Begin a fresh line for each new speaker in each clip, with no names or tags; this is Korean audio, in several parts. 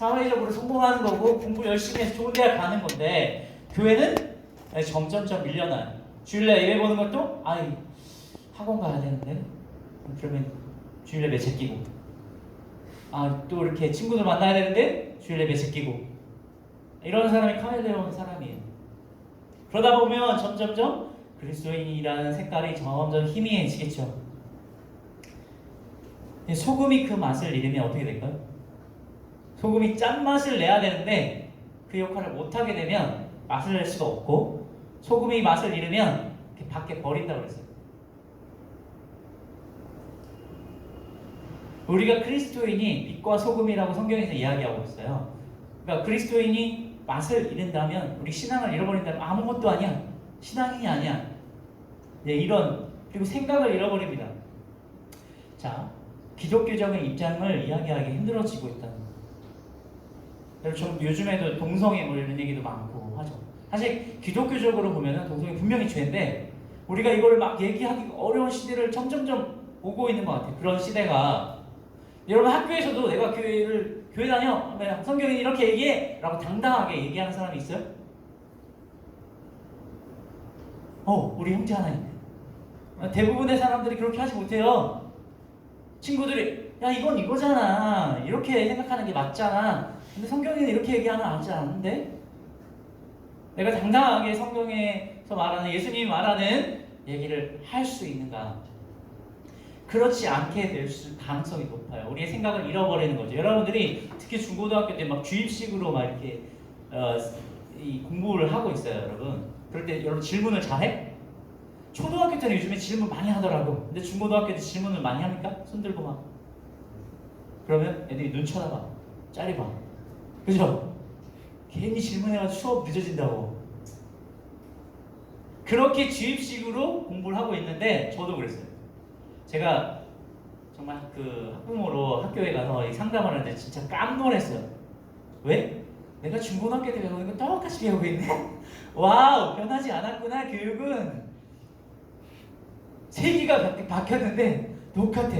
사회적으로 성공하는 거고 공부 열심히 해서 좋은 대학 가는 건데 교회는 점점점 밀려나요. 주일날 예배 보는 것도 학원 가야 되는데 그러면 주일에 매체 끼고 또 이렇게 친구들 만나야 되는데 주일에 매체 끼고 이런 사람이 카멜레온 사람이에요. 그러다 보면 점점점 그리스도인이라는 색깔이 점점 희미해지겠죠. 소금이 그 맛을 잃으면 어떻게 될까요? 소금이 짠맛을 내야 되는데 그 역할을 못하게 되면 맛을 낼 수가 없고 소금이 맛을 잃으면 밖에 버린다고 그랬어요. 우리가 그리스도인이 빛과 소금이라고 성경에서 이야기하고 있어요. 그러니까 그리스도인이 맛을 잃는다면 우리 신앙을 잃어버린다면 아무것도 아니야. 신앙인이 아니야. 그리고 생각을 잃어버립니다. 자, 기독교적인 입장을 이야기하기 힘들어지고 있다는 거예요. 여러분 요즘에도 동성애 이런 얘기도 많고 하죠. 사실 기독교적으로 보면은 동성애 분명히 죄인데 우리가 이걸 막 얘기하기 어려운 시대를 점점점 오고 있는 것 같아요. 그런 시대가 여러분 학교에서도 내가 교회 다녀 성경이 이렇게 얘기해 라고 당당하게 얘기하는 사람이 있어요? 우리 형제 하나 있네. 대부분의 사람들이 그렇게 하지 못해요. 친구들이 야 이건 이거잖아 이렇게 생각하는 게 맞잖아. 근데 성경에는 이렇게 얘기하는 하지 않는데 내가 당당하게 성경에서 말하는 예수님이 말하는 얘기를 할 수 있는가? 그렇지 않게 될 가능성이 높아요. 우리의 생각을 잃어버리는 거죠. 여러분들이 특히 중고등학교 때 막 주입식으로 막 이렇게 이 공부를 하고 있어요, 여러분. 그럴 때 여러분 질문을 잘해? 초등학교 때는 요즘에 질문 많이 하더라고. 근데 중고등학교 때 질문을 많이 합니까? 손 들고 막. 그러면 애들이 눈 쳐다봐. 짜리 봐. 그죠? 괜히 질문해가지고 수업 늦어진다고. 그렇게 주입식으로 공부를 하고 있는데 저도 그랬어요. 제가 정말 그 학부모로 학교에 가서 상담을 하는데 진짜 깜놀했어요. 왜? 내가 중고등학교 때 배우는 거 똑같이 배우고 있네? 와우! 변하지 않았구나, 교육은. 세기가 바뀌었는데 똑같아.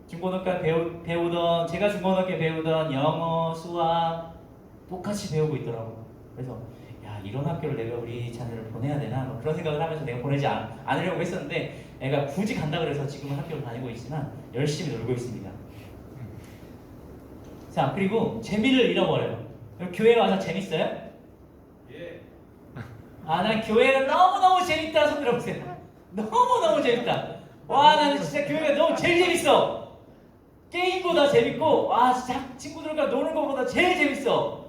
중고등학교 배우던 제가 중고등학교 배우던 영어, 수학 똑같이 배우고 있더라고. 그래서 야 이런 학교를 내가 우리 자녀를 보내야 되나 그런 생각을 하면서 내가 보내지 않으려고 했었는데 애가 굳이 간다 그래서 지금은 학교를 다니고 있지만 열심히 놀고 있습니다. 자 그리고 재미를 잃어버려요. 교회 와서 재밌어요?
예.
난 교회가 너무너무 재밌다 손 들어보세요. 너무너무 재밌다. 와 나는 진짜 교회가 너무 제일 재밌어. 게임보다 재밌고 진짜 친구들과 노는 것보다 제일 재밌어.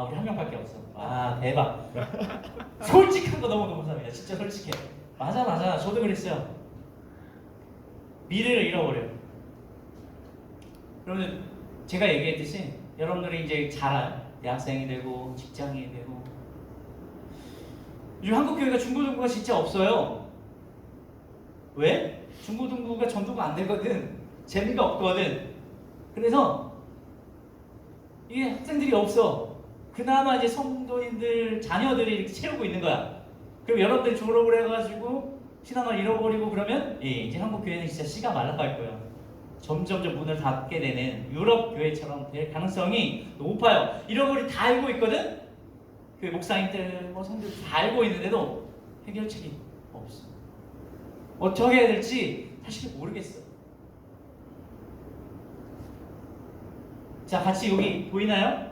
우리 한 명밖에 없어. 대박. 솔직한 거 너무 감사합니다. 진짜 솔직해. 맞아 저도 그랬어요. 미래를 잃어버려요. 여러분 제가 얘기했듯이 여러분들이 이제 자라요. 대학생이 되고 직장인이 되고 요즘 한국 교회가 중고등부가 진짜 없어요. 왜? 중고등부가 전도가 안 되거든. 재미가 없거든. 그래서 이게 학생들이 없어. 그나마 이제 성도인들 자녀들이 이렇게 채우고 있는 거야. 그럼 여러분들이 졸업을 해가지고 신앙을 잃어버리고 그러면 이제 한국 교회는 진짜 씨가 말라갈 거예요. 점점점 문을 닫게 되는 유럽 교회처럼 될 가능성이 높아요. 잃어버리 다 알고 있거든. 그 목사님들, 성도들 다 알고 있는데도 해결책이 없어. 어떻게 해야 될지 사실 모르겠어. 자, 같이 여기 보이나요?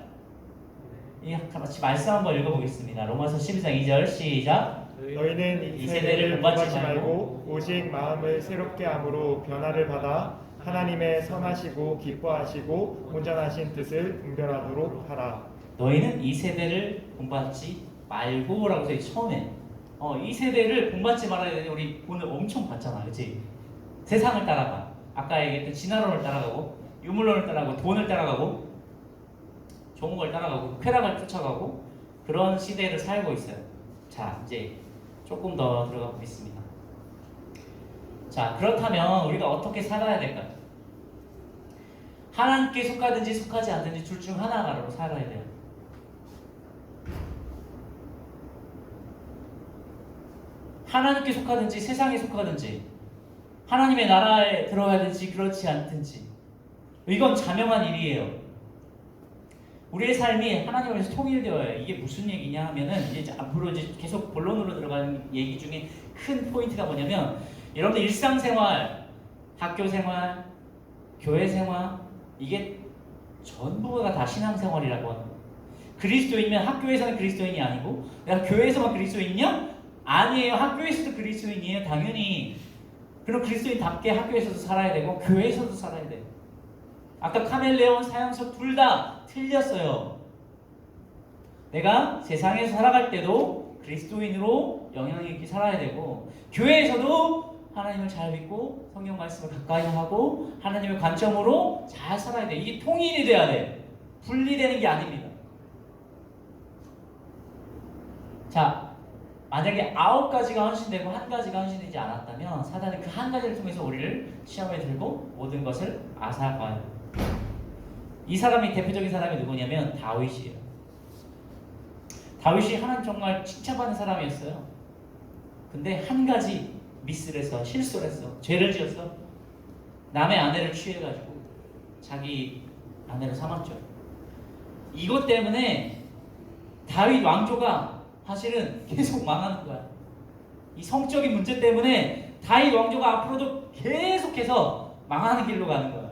같이 말씀 한번 읽어보겠습니다. 로마서 12장 2절 시작.
너희는 이 세대를 본받지 말고 오직 마음을 새롭게 함으로 변화를 받아 하나님의 선하시고 기뻐하시고 온전하신 뜻을 분별하도록 하라.
너희는 이 세대를 본받지 말고라고 해서 처음에 이 세대를 본받지 말아야 되는데 우리 오늘 엄청 봤잖아, 그렇지? 세상을 따라가. 아까 얘기했던 진화론을 따라가고 유물론을 따라가고 돈을 따라가고 좋은 걸 따라가고 쾌락을 쫓아가고 그런 시대를 살고 있어요. 자, 이제 조금 더 들어가 보겠습니다. 자, 그렇다면 우리가 어떻게 살아야 될까요? 하나님께 속하든지 속하지 않든지 둘 중 하나로 살아야 돼요. 하나님께 속하든지 세상에 속하든지 하나님의 나라에 들어가든지 그렇지 않든지 이건 자명한 일이에요. 우리의 삶이 하나님께서 통일되어야 해요. 이게 무슨 얘기냐 하면은 이제 앞으로 이제 계속 본론으로 들어가는 얘기 중에 큰 포인트가 뭐냐면 여러분들 일상생활, 학교생활, 교회생활 이게 전부가 다 신앙생활이라고 하는 거예요. 그리스도인이면 학교에서는 그리스도인이 아니고 내가 교회에서만 그리스도인이냐? 아니에요. 학교에서도 그리스도인이에요. 당연히. 그럼 그리스도인답게 학교에서도 살아야 되고 교회에서도 살아야 돼요. 아까 카멜레온, 사형석 둘 다 틀렸어요. 내가 세상에서 살아갈 때도 그리스도인으로 영향 있게 살아야 되고 교회에서도 하나님을 잘 믿고 성경 말씀을 가까이 하고 하나님의 관점으로 잘 살아야 돼. 이게 통일이 돼야 돼. 분리되는 게 아닙니다. 자, 만약에 9가지가 헌신되고 1가지가 헌신되지 않았다면 사단은 그 1가지를 통해서 우리를 시험에 들고 모든 것을 앗아가요. 이 사람이 대표적인 사람이 누구냐면 다윗이에요. 다윗이 하나님 정말 칭찬받는 사람이었어요. 근데 1가지 미스를 했어. 실수를 했어. 죄를 지었어. 남의 아내를 취해가지고 자기 아내를 삼았죠. 이것 때문에 다윗 왕조가 사실은 계속 망하는 거야. 이 성적인 문제 때문에 다윗 왕조가 앞으로도 계속해서 망하는 길로 가는 거야.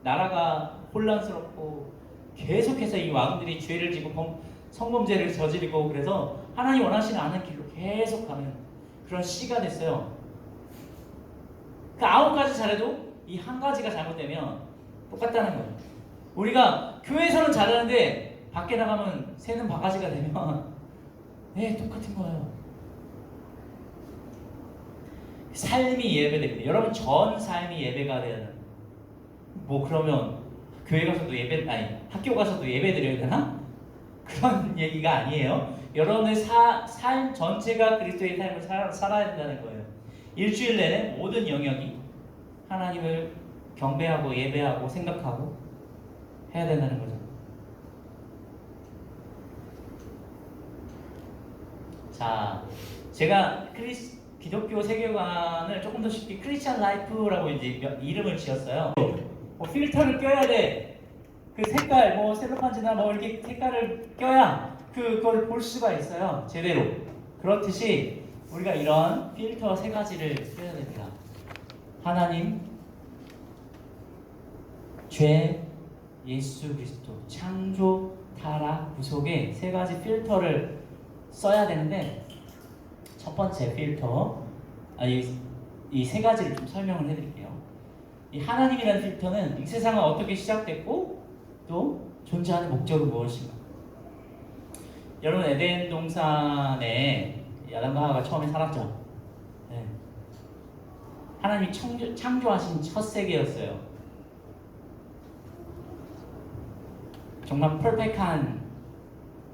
나라가 혼란스럽고 계속해서 이 왕들이 죄를 지고 성범죄를 저지르고 그래서 하나님 원하시지 않은 길로 계속 가는 그런 시가 됐어요. 그 9가지 잘해도 이 1가지가 잘못되면 똑같다는 거예요. 우리가 교회에서는 잘하는데 밖에 나가면 새는 바가지가 되면 네, 똑같은 거예요. 삶이 예배됩니다. 여러분 전 삶이 예배가 되는 뭐 그러면 교회 가서도 아니 학교 가서도 예배 드려야 되나? 그런 얘기가 아니에요. 여러분의 삶 전체가 그리스도의 삶을 살아야 된다는 거예요. 일주일 내내 모든 영역이 하나님을 경배하고 예배하고 생각하고 해야 된다는 거죠. 자, 제가 기독교 세계관을 조금 더 쉽게 크리스찬 라이프라고 이제 이름을 지었어요. 뭐 필터를 껴야 돼. 그 색깔, 뭐 셀로판지나 뭐 이렇게 색깔을 껴야 그걸 볼 수가 있어요. 제대로. 그렇듯이 우리가 이런 필터 3가지를 껴야 됩니다. 하나님, 죄, 예수 그리스도, 창조, 타락, 구속의 3가지 필터를 써야 되는데 첫 번째 필터, 이 3가지를 좀 설명을 해드릴게요. 이 하나님이라는 필터는 이 세상은 어떻게 시작됐고 또 존재하는 목적은 무엇인가? 여러분 에덴 동산에 아담과 하와가 처음에 살았죠. 네. 하나님이 창조하신 첫 세계였어요. 정말 퍼펙트한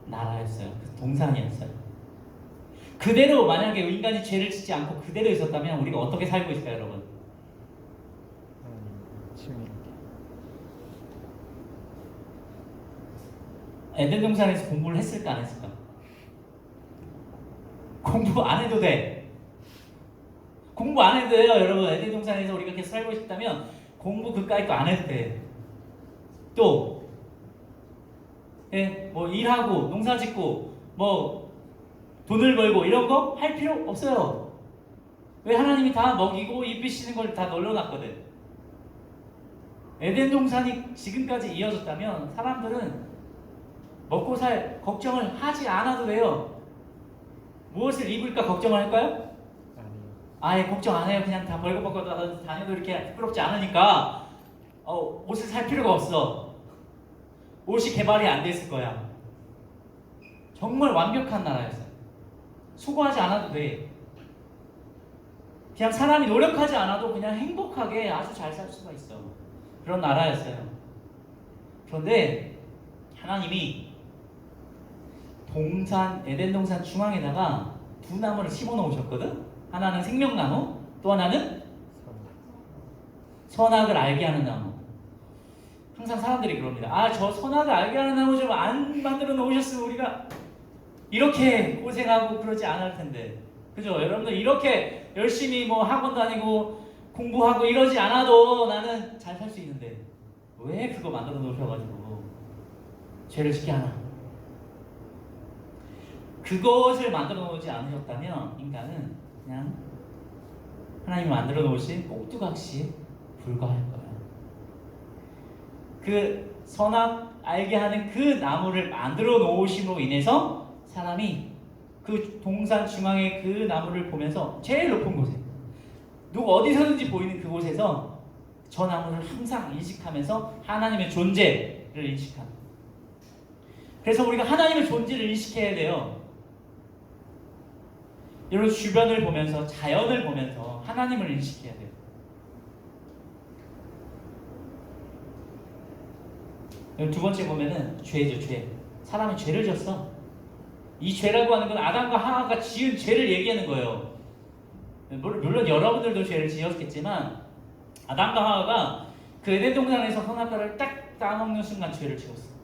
나라였어요. 그 동산이었어요. 그대로 만약에 인간이 죄를 짓지 않고 그대로 있었다면 우리가 어떻게 살고 있을까요, 여러분? 에덴 동산에서 공부를 했을까 안 했을까? 공부 안 해도 돼. 공부 안 해도 돼요, 여러분. 에덴 동산에서 우리가 계속 살고 싶다면 공부 그까이 거 안 해도 돼. 또 뭐 일하고 농사짓고 뭐 돈을 벌고 이런 거 할 필요 없어요. 왜? 하나님이 다 먹이고 입히시는 걸 다 널려놨거든. 에덴 동산이 지금까지 이어졌다면 사람들은 먹고 살 걱정을 하지 않아도 돼요. 무엇을 입을까 걱정을 할까요? 아예 걱정 안 해요. 그냥 다 벌거벗고 다녀도 이렇게 부끄럽지 않으니까 옷을 살 필요가 없어. 옷이 개발이 안 됐을 거야. 정말 완벽한 나라였어요. 수고하지 않아도 돼. 그냥 사람이 노력하지 않아도 그냥 행복하게 아주 잘 살 수가 있어. 그런 나라였어요. 그런데 하나님이 에덴 동산 중앙에다가 2나무를 심어 놓으셨거든. 하나는 생명나무, 또 하나는 선악을 알게 하는 나무. 항상 사람들이 그럽니다. 저 선악을 알게 하는 나무 좀 안 만들어 놓으셨으면 우리가 이렇게 고생하고 그러지 않을 텐데. 그죠? 여러분들 이렇게 열심히 뭐 학원 다니고 공부하고 이러지 않아도 나는 잘 살 수 있는데 왜 그거 만들어 놓으셔가지고 죄를 짓게 하나. 그것을 만들어 놓지 않으셨다면 인간은 그냥 하나님이 만들어 놓으신 꼭두각시에 불과할 거예요. 그 선악 알게 하는 그 나무를 만들어 놓으심으로 인해서 사람이 그 동산 중앙의 그 나무를 보면서 제일 높은 곳에 누구 어디서든지 보이는 그곳에서 저 나무를 항상 인식하면서 하나님의 존재를 인식하는. 그래서 우리가 하나님의 존재를 인식해야 돼요. 여러분 주변을 보면서 자연을 보면서 하나님을 인식해야 돼요. 두 번째 보면은 죄죠, 죄. 사람이 죄를 졌어. 이 죄라고 하는 건 아담과 하와가 지은 죄를 얘기하는 거예요. 물론 여러분들도 죄를 지었겠지만 아담과 하와가 그 에덴 동산에서 선악과를 딱 따먹는 순간 죄를 지었어.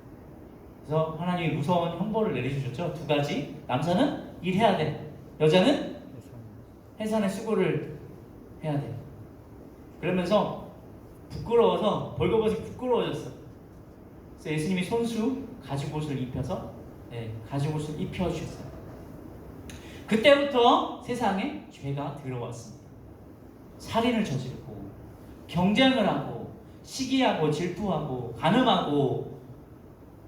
그래서 하나님이 무서운 형벌을 내려주셨죠. 두 가지. 남자는 일해야 돼. 여자는 해산의 수고를 해야 돼. 그러면서 부끄러워서 벌거벗이 부끄러워졌어. 그래서 예수님이 손수 가죽옷을 입혀서 가죽옷을 입혀주셨어요. 그때부터 세상에 죄가 들어왔습니다. 살인을 저지르고 경쟁을 하고 시기하고 질투하고 간음하고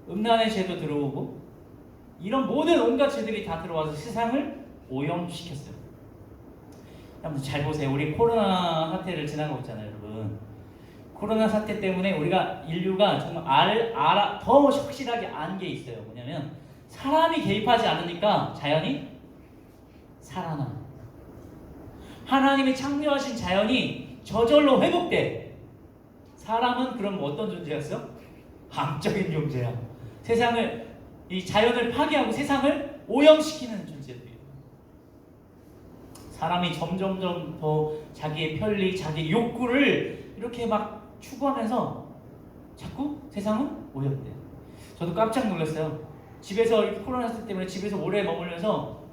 음란의 죄도 들어오고 이런 모든 온갖 죄들이 다 들어와서 세상을 오염시켰어요. 여러분 잘 보세요. 우리 코로나 사태를 지나가고 있잖아요, 여러분. 코로나 사태 때문에 우리가 인류가 정말 더 확실하게 안 게 있어요. 뭐냐면 사람이 개입하지 않으니까 자연이 살아나. 하나님이 창조하신 자연이 저절로 회복돼. 사람은 그럼 어떤 존재였어? 암적인 존재야. 세상을 이 자연을 파괴하고 세상을 오염시키는 존재들이에요. 사람이 점점점 더 자기의 편리, 자기의 욕구를 이렇게 막 추구하면서 자꾸 세상은 오염돼. 저도 깜짝 놀랐어요. 집에서 코로나 때문에 집에서 오래 머물면서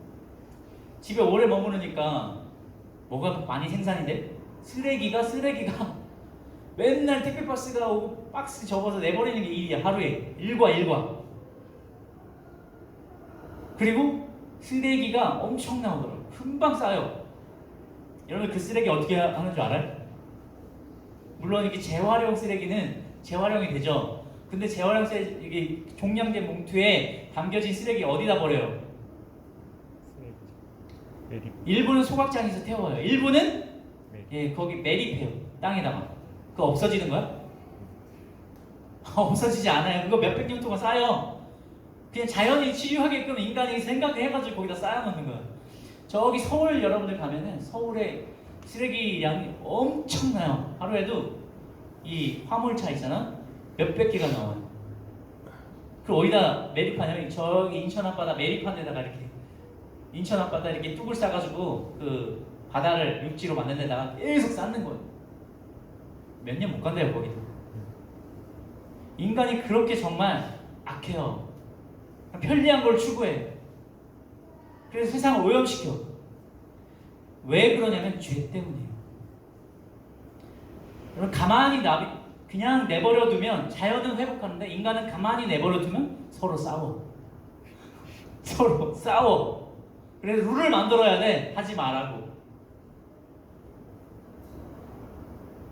집에 오래 머무르니까 뭐가 많이 생산이 돼? 쓰레기가 맨날 택배박스가 오고 박스 접어서 내버리는 게 일이야. 하루에 일과. 그리고 쓰레기가 엄청 나오더라고요. 금방 쌓여. 여러분 그 쓰레기 어떻게 하는 줄 알아요? 물론 이게 재활용 쓰레기는 재활용이 되죠. 근데 재활용 쓰레기 이게 종량제 봉투에 담겨진 쓰레기 어디다 버려요? 일부는 소각장에서 태워요. 일부는 거기 매립해요. 땅에다가. 그거 없어지는 거야? 없어지지 않아요. 그거 몇백 년 동안 쌓여. 그냥 자연이 치유하게끔 인간이 생각해가지고 거기다 쌓아놓는 거예요. 저기 서울 여러분들 가면은 서울에 쓰레기 양이 엄청나요. 하루에도 이 화물차 있잖아. 몇백 개가 나와요. 그걸 어디다 매립하냐면 저기 인천 앞바다 매립한 데다가 이렇게 인천 앞바다 이렇게 뚝을 싸가지고 그 바다를 육지로 만든 데다가 계속 쌓는 거예요. 몇 년 못 간대요 거기도. 인간이 그렇게 정말 악해요. 편리한 걸 추구해. 그래서 세상을 오염시켜. 왜 그러냐면 죄 때문이에요. 여러분 가만히 그냥 내버려두면 자연은 회복하는데 인간은 가만히 내버려두면 서로 싸워. 서로 싸워. 그래서 룰을 만들어야 돼. 하지 말라고.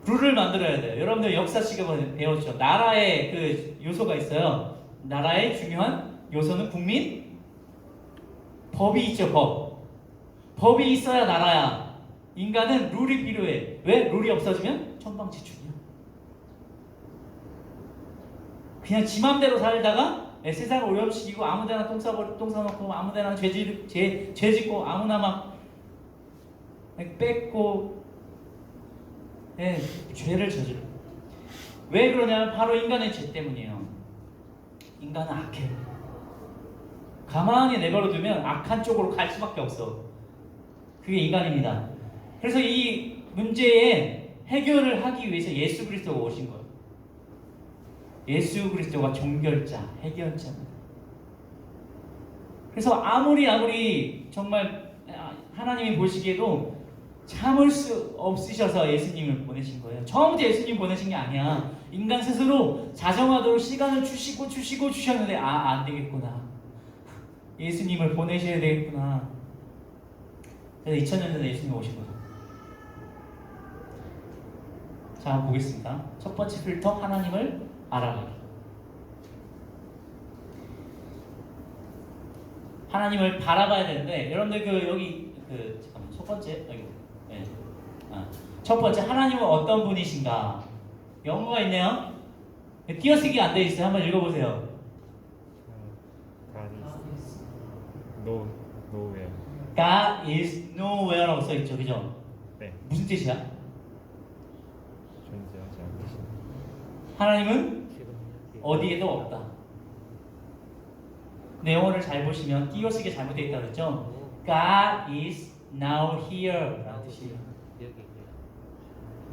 룰을 만들어야 돼요. 여러분들 역사 시간에 배웠죠. 나라의 그 요소가 있어요. 나라의 중요한 요소는 국민 법이 있죠. 법이 있어야 나라야. 인간은 룰이 필요해. 왜? 룰이 없어지면 천방지축이야. 그냥 지 맘대로 살다가 세상을 오염시키고 아무데나 똥 싸놓고 아무데나 죄 짓고 아무나 막 뺏고 죄를 저질러. 왜 그러냐면 바로 인간의 죄 때문이에요. 인간은 악해. 가만히 내버려두면 악한 쪽으로 갈 수밖에 없어. 그게 인간입니다. 그래서 이 문제에 해결을 하기 위해서 예수 그리스도가 오신 거예요. 예수 그리스도가 종결자, 해결자입니다. 그래서 아무리 정말 하나님이 보시기에도 참을 수 없으셔서 예수님을 보내신 거예요. 처음부터 예수님 보내신 게 아니야. 인간 스스로 자정하도록 시간을 주셨는데 안 되겠구나. 예수님을 보내셔야 되겠구나. 그래서 2000년 전에 예수님 오신 거죠. 자, 한번 보겠습니다. 첫 번째 필터, 하나님을 알아가기. 하나님을 바라봐야 되는데, 여러분들 잠깐만, 첫 번째 여기, 네. 첫 번째, 하나님은 어떤 분이신가? 영어가 있네요. 띄어쓰기 안 돼 있어요. 한번 읽어보세요.
nowhere.
God is nowhere라고 써 있죠, 그죠?
네.
무슨 뜻이야?
존재하지 않으신.
하나님은 어디에도 없다. 내용을 잘 보시면 띄어쓰기 잘못되어 있다고 그랬죠? God is now here 라는 뜻이에요.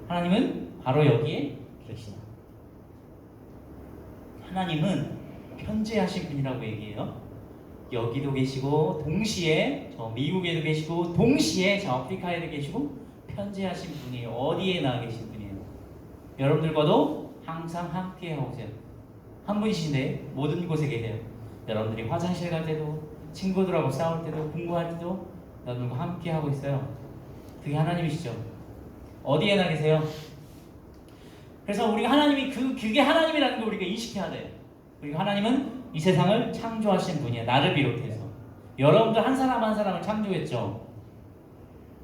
하나님은 바로 여기에 계시다. 하나님은 편재하신 분이라고 얘기해요. 여기도 계시고 동시에 저 미국에도 계시고 동시에 저 아프리카에도 계시고 편재하신 분이에요. 어디에나 계신 분이에요. 여러분들과도 항상 함께하고 계세요. 한 분이신데 모든 곳에 계세요. 여러분들이 화장실 갈 때도, 친구들하고 싸울 때도, 공부할 때도 여러분과 함께 하고 있어요. 그게 하나님이시죠. 어디에나 계세요. 그래서 우리가 하나님이 그게 하나님이라는 걸 우리가 인식해야 돼요. 그리고 하나님은 이 세상을 창조하신 분이에요. 나를 비롯해서. 여러분들 한 사람 한 사람을 창조했죠.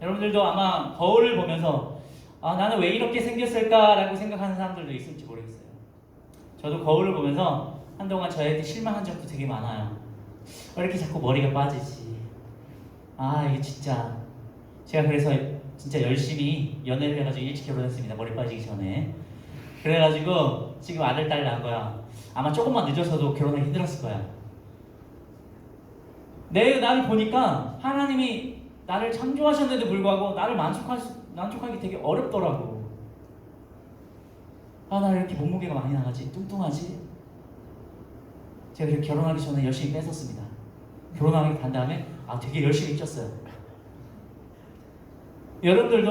여러분들도 아마 거울을 보면서 나는 왜 이렇게 생겼을까라고 생각하는 사람들도 있을지 모르겠어요. 저도 거울을 보면서 한동안 저한테 실망한 적도 되게 많아요. 왜 이렇게 자꾸 머리가 빠지지? 이게 진짜 제가 그래서 진짜 열심히 연애를 해가지고 일찍 결혼했습니다. 머리 빠지기 전에. 그래가지고 지금 아들 딸 낳은 거야. 아마 조금만 늦어서도 결혼하기 힘들었을 거야. 나를 보니까 하나님이 나를 창조하셨는데도 불구하고 나를 만족하기 되게 어렵더라고. 나 이렇게 몸무게가 많이 나가지? 뚱뚱하지? 제가 그렇게 결혼하기 전에 열심히 뺐었습니다. 결혼하기 간 다음에 되게 열심히 쪘어요. 여러분들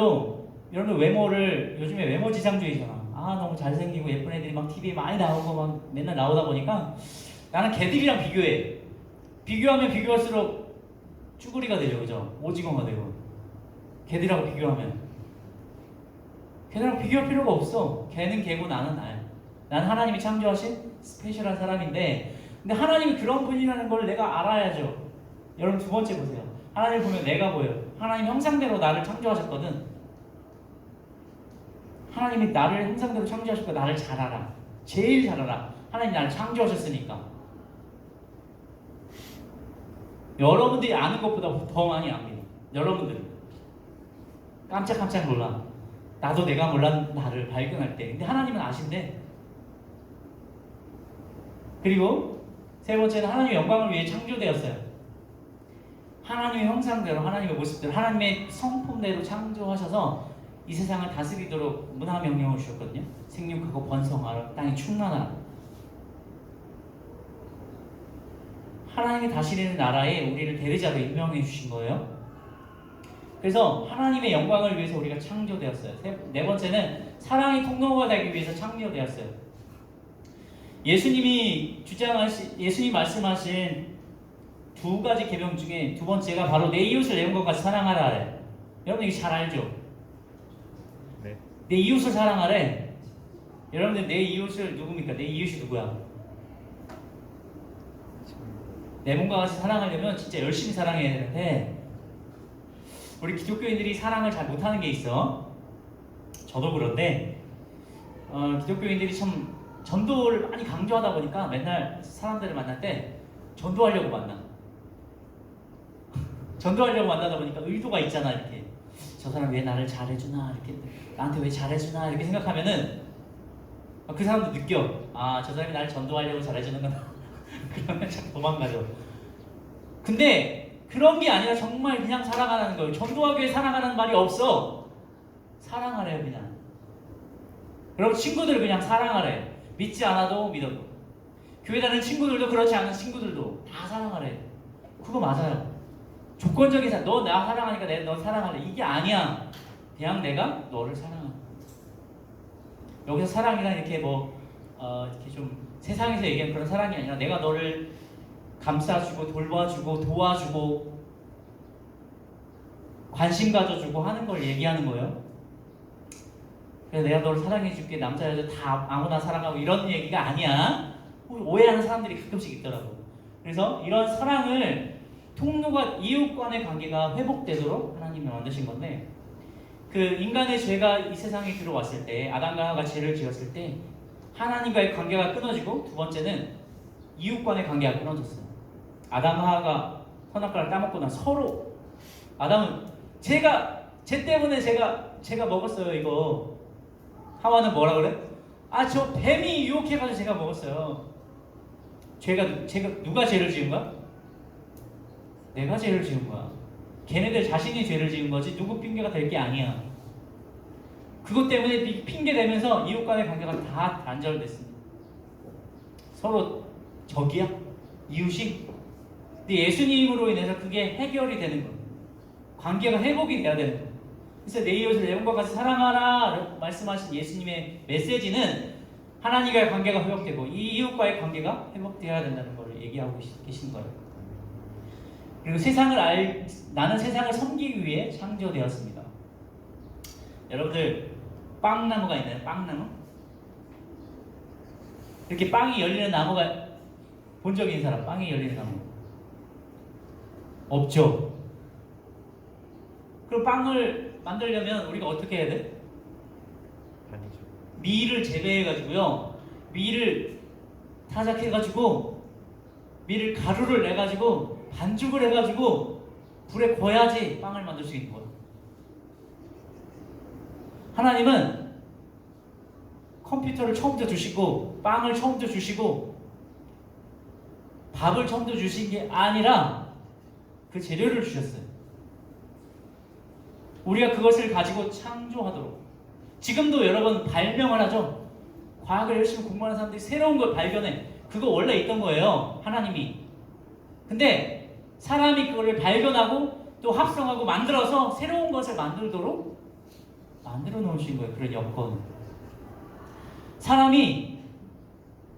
외모를 요즘에 외모 지상주의잖아. 너무 잘생기고 예쁜 애들이 막 TV에 많이 나오고 막 맨날 나오다 보니까 나는 걔들이랑 비교해. 비교하면 비교할수록 쭈구리가 되죠, 그죠? 오징어가 되고. 걔들하고 비교하면. 걔들하고 비교할 필요가 없어. 걔는 걔고 나는 나야. 난 하나님이 창조하신 스페셜한 사람인데, 근데 하나님이 그런 분이라는 걸 내가 알아야죠. 여러분 두 번째 보세요. 하나님을 보면 내가 보여요. 하나님 형상대로 나를 창조하셨거든. 하나님이 나를 형상대로 창조하셨고 나를 잘 알아. 제일 잘 알아. 하나님 나를 창조하셨으니까. 여러분들이 아는 것보다 더 많이 압니다. 여러분들은 깜짝깜짝 놀라. 나도 내가 몰랐는 나를 발견할 때. 근데 하나님은 아신대. 그리고 세 번째는 하나님의 영광을 위해 창조되었어요. 하나님의 형상대로, 하나님의 모습대로, 하나님의 성품대로 창조하셔서 이 세상을 다스리도록 문화 명령을 주셨거든요. 생육하고 번성하라, 땅이 충만하라. 하나님이 다스리는 나라에 우리를 대리자로 임명해 주신 거예요. 그래서 하나님의 영광을 위해서 우리가 창조되었어요. 네 번째는 사랑의 통로가 되기 위해서 창조되었어요. 예수님이 말씀하신 두 가지 계명 중에 두 번째가 바로 내 이웃을 내 영과 같이 사랑하라래. 여러분 이거 잘 알죠?
네.
내 이웃을 사랑하래. 여러분들 내 이웃을 누굽니까? 내 이웃이 누구야? 내 몸과 같이 사랑하려면 진짜 열심히 사랑해야 되는데 우리 기독교인들이 사랑을 잘 못하는 게 있어. 저도 그런데 기독교인들이 참 전도를 많이 강조하다 보니까 맨날 사람들을 만날 때 전도하려고 만나. 전도하려고 만나다 보니까 의도가 있잖아. 이렇게 저 사람 왜 나를 잘해주나, 이렇게 나한테 왜 잘해주나 이렇게 생각하면은 그 사람도 느껴. 저 사람이 나를 전도하려고 잘해주는구나. 그러면 자꾸 도망가죠. 근데 그런 게 아니라 정말 그냥 사랑하라는 거예요. 전도하기 위해 사랑하라는 말이 없어. 사랑하래요, 그냥. 여러분 친구들 그냥 사랑하래. 믿지 않아도 믿어도. 교회 다니는 친구들도 그렇지 않은 친구들도 다 사랑하래. 그거 맞아요. 조건적인 사랑. 너 나 사랑하니까 내가 너 사랑하래. 이게 아니야. 그냥 내가 너를 사랑한다. 여기서 사랑이란 이렇게 이렇게 좀 세상에서 얘기하는 그런 사랑이 아니라 내가 너를 감싸주고 돌봐주고 도와주고 관심 가져주고 하는 걸 얘기하는 거예요. 그래서 내가 너를 사랑해줄게, 남자 여자 다 아무나 사랑하고 이런 얘기가 아니야. 오해하는 사람들이 가끔씩 있더라고. 그래서 이런 사랑을 통로가 이웃 간의 관계가 회복되도록 하나님이 만드신 건데, 그 인간의 죄가 이 세상에 들어왔을 때, 아담과 하와가 죄를 지었을 때 하나님과의 관계가 끊어지고, 두 번째는 이웃 간의 관계가 끊어졌어요. 아담과 하와가 선악과를 따먹고 난 서로, 아담은 쟤 때문에 제가 먹었어요 이거. 하와는 뭐라 그래? 저 뱀이 유혹해가지고 제가 먹었어요. 제가 누가 죄를 지은 거야? 내가 죄를 지은 거야. 걔네들 자신이 죄를 지은 거지 누구 핑계가 될 게 아니야. 그것 때문에 핑계 대면서 이웃 간의 관계가 다 단절됐습니다. 서로 적이야? 이웃이? 근데 예수님으로 인해서 그게 해결이 되는 거예요. 관계가 회복이 돼야 되는 거예요. 그래서 내 이웃을 내 몸과 같이 사랑하라 말씀하신 예수님의 메시지는 하나님과의 관계가 회복되고 이 이웃과의 관계가 회복되어야 된다는 걸 얘기하고 계신 거예요. 그리고 나는 세상을 섬기기 위해 창조되었습니다. 여러분들 빵나무가 있나요? 빵나무? 이렇게 빵이 열리는 나무가 본 적 있는 사람? 빵이 열리는 나무 없죠? 그럼 빵을 만들려면 우리가 어떻게 해야 돼?
아니죠.
밀을 재배해가지고요, 밀을 타작해가지고 밀을 가루를 내가지고 반죽을 해가지고 불에 구워야지 빵을 만들 수 있는 거예요. 하나님은 컴퓨터를 처음부터 주시고 빵을 처음부터 주시고 밥을 처음부터 주신 게 아니라 그 재료를 주셨어요. 우리가 그것을 가지고 창조하도록. 지금도 여러분 발명을 하죠. 과학을 열심히 공부하는 사람들이 새로운 걸 발견해. 그거 원래 있던 거예요, 하나님이. 근데 사람이 그걸 발견하고 또 합성하고 만들어서 새로운 것을 만들도록 만들어 놓으신 거예요. 그런 여건. 사람이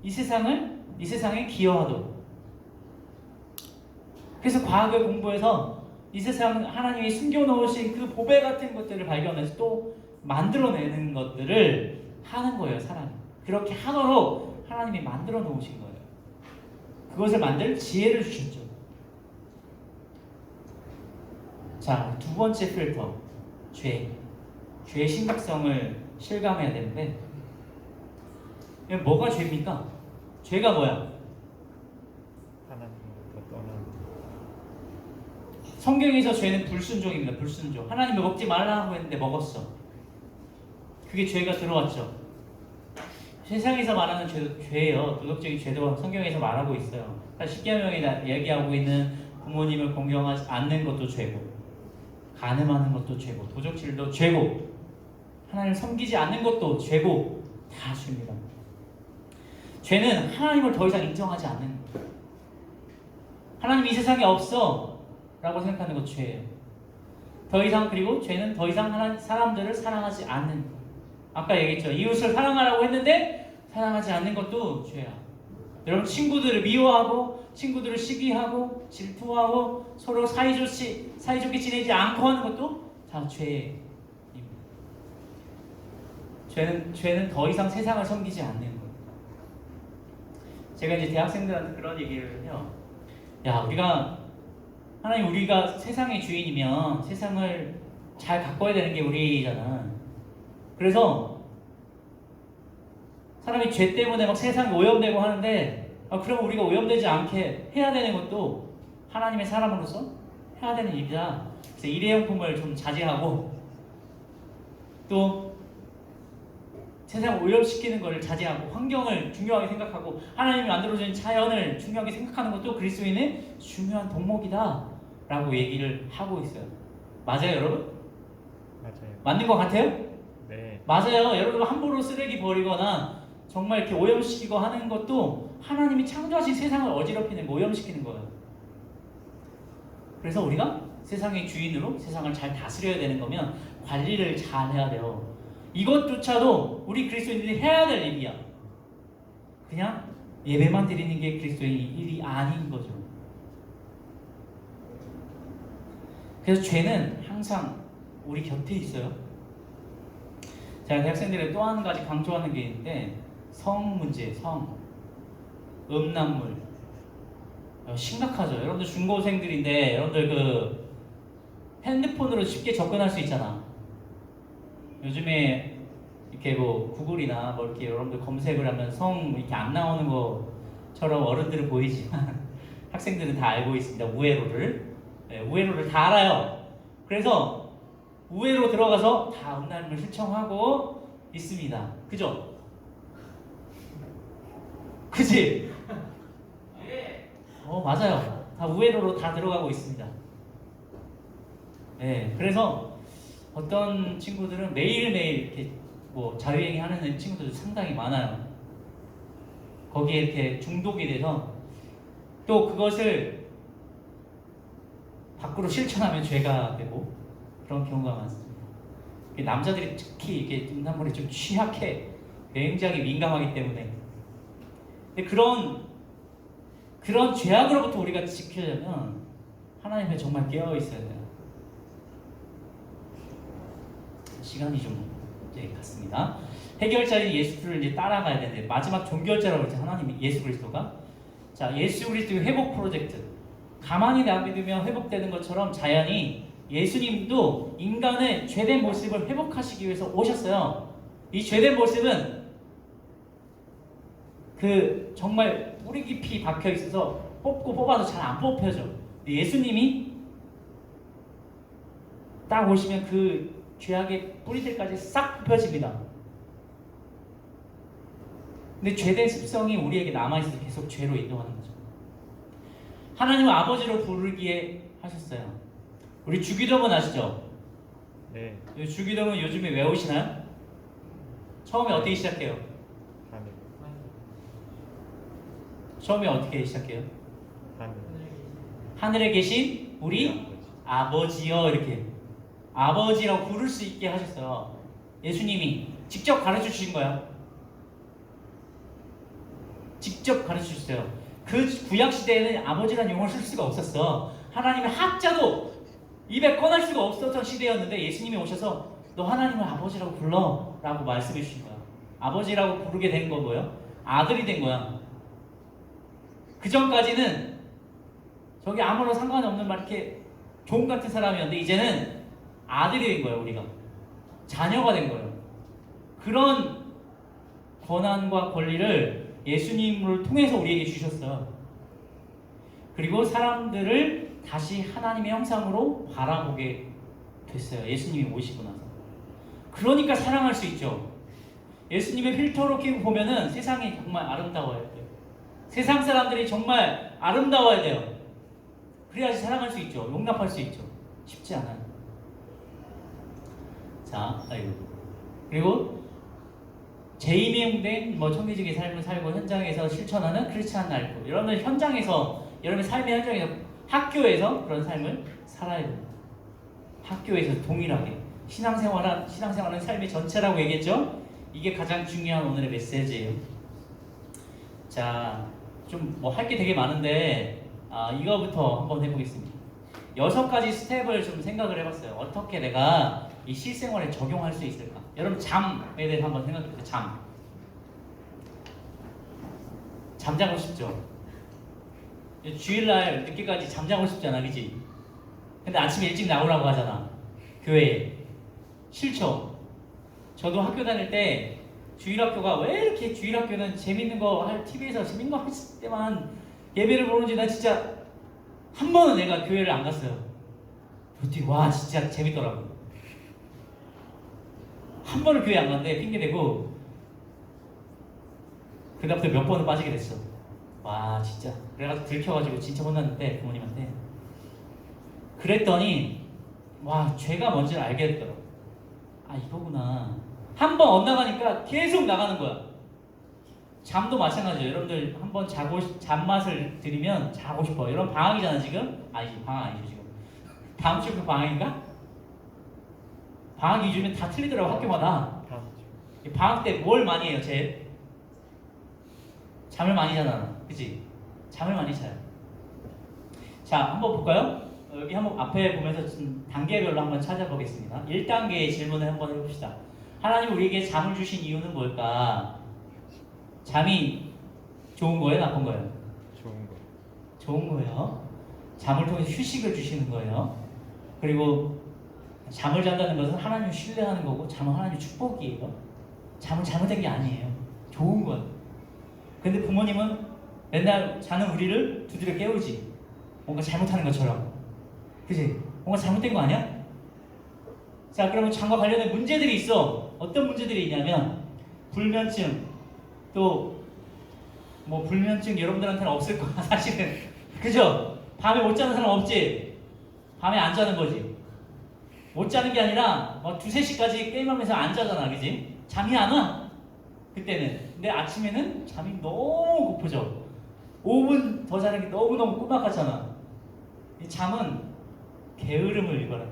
이 세상에 기여하도록. 그래서 과학을 공부해서 이 세상 하나님이 숨겨놓으신 그 보배 같은 것들을 발견해서 또 만들어내는 것들을 하는 거예요, 사람이. 그렇게 하도록 하나님이 만들어 놓으신 거예요. 그것을 만들 지혜를 주셨죠. 자, 두 번째 필터, 죄의 심각성을 실감해야 되는데, 뭐가 죄입니까? 죄가 뭐야?
하나님으로부터 떠난.
성경에서 죄는 불순종입니다. 불순종. 하나님이 먹지 말라고 했는데 먹었어. 그게 죄가 들어왔죠. 세상에서 말하는 죄도 죄예요. 도덕적인 죄도 성경에서 말하고 있어요. 십계명이 얘기하고 있는 부모님을 공경하지 않는 것도 죄고, 간음하는 것도 죄고, 도적질도 죄고, 하나님을 섬기지 않는 것도 죄고, 다 죄입니다. 죄는 하나님을 더 이상 인정하지 않는 거예요. 하나님이 이 세상에 없어 라고 생각하는 것도 죄예요. 그리고 죄는 더 이상 사람들을 사랑하지 않는 거예요. 아까 얘기했죠. 이웃을 사랑하라고 했는데 사랑하지 않는 것도 죄야. 여러분, 친구들을 미워하고 친구들을 시기하고 질투하고 서로 사이좋게 지내지 않고 하는 것도 다 죄입니다. 죄는 더 이상 세상을 섬기지 않는 거예요. 제가 이제 대학생들한테 그런 얘기를 해요. 우리가 세상의 주인이면 세상을 잘 가꿔야 되는 게 우리잖아. 그래서 사람이 죄 때문에 막 세상이 오염되고 하는데, 그럼 우리가 오염되지 않게 해야 되는 것도 하나님의 사람으로서 해야 되는 일이다. 그래서 일회용품을 좀 자제하고, 또 세상을 오염시키는 것을 자제하고, 환경을 중요하게 생각하고, 하나님이 만들어준 자연을 중요하게 생각하는 것도 그리스도인의 중요한 덕목이다 라고 얘기를 하고 있어요. 맞아요, 여러분?
맞아요.
맞는 것 같아요?
네.
맞아요. 여러분, 함부로 쓰레기 버리거나 정말 이렇게 오염시키고 하는 것도 하나님이 창조하신 세상을 어지럽히는, 오염시키는 거예요. 그래서 우리가 세상의 주인으로 세상을 잘 다스려야 되는 거면 관리를 잘 해야 돼요. 이것조차도 우리 그리스도인들이 해야 될 일이야. 그냥 예배만 드리는 게 그리스도인의 일이 아닌 거죠. 그래서 죄는 항상 우리 곁에 있어요. 제가 대학생들에 또 한 가지 강조하는 게 있는데 성 문제, 성, 음란물 심각하죠. 여러분들 중고생들인데 여러분들 그 핸드폰으로 쉽게 접근할 수 있잖아. 요즘에 이렇게 뭐 구글이나 뭐 이렇게 여러분들 검색을 하면 성 이렇게 안 나오는 것처럼 어른들은 보이지만 학생들은 다 알고 있습니다. 우회로를. 네, 우회로를 다 알아요. 그래서 우회로 들어가서 다 음란물 신청하고 있습니다. 그죠? 그지? 맞아요. 다 우회로로 다 들어가고 있습니다. 네, 그래서 어떤 친구들은 매일매일 이렇게 뭐 자유행위 하는 친구들도 상당히 많아요. 거기에 이렇게 중독이 돼서 또 그것을 밖으로 실천하면 죄가 되고 그런 경우가 많습니다. 남자들이 특히 이게 음란물에 좀 취약해, 굉장히 민감하기 때문에. 근데 그런 죄악으로부터 우리가 지키려면 하나님 앞에 정말 깨어 있어야 돼요. 시간이 좀 이제 갔습니다. 해결자인 예수를 이제 따라가야 되는데 마지막 종결자라고 했죠. 하나님 예수 그리스도가. 자, 예수 그리스도의 회복 프로젝트. 가만히 남기두면 회복되는 것처럼 자연히 예수님도 인간의 죄된 모습을 회복하시기 위해서 오셨어요. 이 죄된 모습은 그 정말 뿌리 깊이 박혀 있어서 뽑고 뽑아도 잘 안 뽑혀져. 예수님이 딱 오시면 그 죄악의 뿌리들까지 싹 뽑혀집니다. 근데 죄된 습성이 우리에게 남아있어서 계속 죄로 인도하는 거죠. 하나님은 아버지로 부르기에 하셨어요. 우리 주기도문 아시죠?
네.
주기도문 요즘에 외우시나요? 처음에 어떻게 시작해요?
하늘.
처음에 어떻게 시작해요?
하늘.
하늘에 계신 우리 아버지여 이렇게 아버지라고 부를 수 있게 하셨어요. 예수님이 직접 가르쳐 주신 거야. 직접 가르쳐 주셨어요. 그 구약 시대에는 아버지라는 용어를 쓸 수가 없었어. 하나님의 학자도 입에 꺼낼 수가 없었던 시대였는데 예수님이 오셔서 너 하나님을 아버지라고 불러 라고 말씀해 주신 거야. 아버지라고 부르게 된 거 뭐예요? 아들이 된 거야. 그 전까지는 저기 아무런 상관이 없는 말 이렇게 종 같은 사람이었는데 이제는 아들이 된 거예요. 우리가 자녀가 된 거예요. 그런 권한과 권리를 예수님을 통해서 우리에게 주셨어요. 그리고 사람들을 다시 하나님의 형상으로 바라보게 됐어요. 예수님이 오시고 나서. 그러니까 사랑할 수 있죠. 예수님의 필터로 끼고 보면은 세상이 정말 아름다워야 돼요. 세상 사람들이 정말 아름다워야 돼요. 그래야지 사랑할 수 있죠. 용납할 수 있죠. 쉽지 않아요. 자, 그리고 재임용된 청교직의 삶을 살고 현장에서 실천하는 크리스찬 라이프. 여러분 현장에서 여러분의 삶의 현장에서 학교에서 그런 삶을 살아야 됩니다. 학교에서 동일하게 신앙생활은 삶의 전체라고 얘기했죠. 이게 가장 중요한 오늘의 메시지예요. 자, 좀 할 게 되게 많은데 이거부터 한번 해보겠습니다. 6가지 스텝을 좀 생각을 해봤어요. 어떻게 내가 이 실생활에 적용할 수 있을까? 여러분 잠에 대해서 한번 생각해보세요. 잠자고 싶죠? 주일날 늦게까지 잠자고 싶잖아, 그치? 근데 아침에 일찍 나오라고 하잖아, 교회에. 싫죠? 저도 학교 다닐 때 주일학교가 왜 이렇게 주일학교는 재밌는 거 TV에서 재밌는 거 했을 때만 예배를 보는지 난 진짜 한 번은 내가 교회를 안 갔어요. 그때 와 진짜 재밌더라고. 한 번을 교회 안 갔는데 핑계대고 그다음부터 몇 번은 빠지게 됐어. 와 진짜 그래가지고 들켜가지고 진짜 혼났는데 부모님한테. 그랬더니 와 죄가 뭔지를 알게 됐더라고. 아 이거구나. 한 번 엇나가니까 계속 나가는 거야. 잠도 마찬가지예요. 여러분들 한번 잠맛을 들이면 자고 싶어. 여러분 방학이잖아 지금. 아니지 방학 아니죠 지금. 다음 주부터 방학인가? 방학 2주면 다 틀리더라고 학교마다. 방학 때 뭘 많이 해요 제일? 잠을 많이 자잖아, 그치? 잠을 많이 자요. 자, 한번 볼까요? 여기 한번 앞에 보면서 좀 단계별로 한번 찾아보겠습니다. 1단계의 질문을 한번 해봅시다. 하나님 우리에게 잠을 주신 이유는 뭘까? 잠이 좋은 거예요, 나쁜 거예요?
좋은 거.
좋은 거예요. 잠을 통해서 휴식을 주시는 거예요. 그리고 잠을 잔다는 것은 하나님을 신뢰하는 거고, 잠은 하나님의 축복이에요. 잠은 잘못된 게 아니에요. 좋은 거예요. 근데 부모님은 맨날 자는 우리를 두드려 깨우지. 뭔가 잘못하는 것처럼. 그치? 뭔가 잘못된 거 아니야? 자, 그러면 잠과 관련된 문제들이 있어. 어떤 문제들이 있냐면 불면증, 또 뭐 불면증 여러분들한테는 없을 거야 사실은. 그죠? 밤에 못 자는 사람 없지? 밤에 안 자는 거지. 못 자는 게 아니라 막 2, 3시까지 게임하면서 안 자잖아, 그지? 잠이 안 와. 그때는. 근데 아침에는 잠이 너무 고프죠. 5분 더 자는 게 너무너무 꿈 같잖아. 이 잠은 게으름을 일궈라.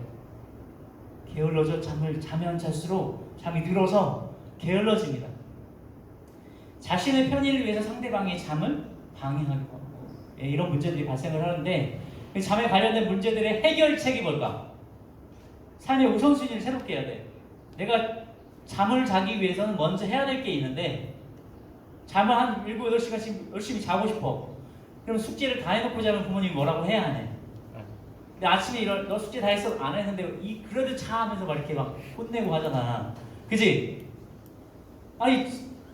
게을러져. 자면 잘수록 잠이 늘어서 게을러집니다. 자신의 편의를 위해서 상대방의 잠을 방해하기도 하고, 이런 문제들이 발생을 하는데, 잠에 관련된 문제들의 해결책이 뭘까? 삶의 우선순위를 새롭게 해야 돼. 내가 잠을 자기 위해서는 먼저 해야 될 게 있는데, 잠을 한 7, 8시간씩 열심히 자고 싶어. 그럼 숙제를 다 해놓고 자면 부모님이 뭐라고 해야 하네. 근데 아침에 너 숙제 다 했어? 안 했는데 그래도 자 하면서 막 이렇게 막 혼내고 하잖아. 그지? 아니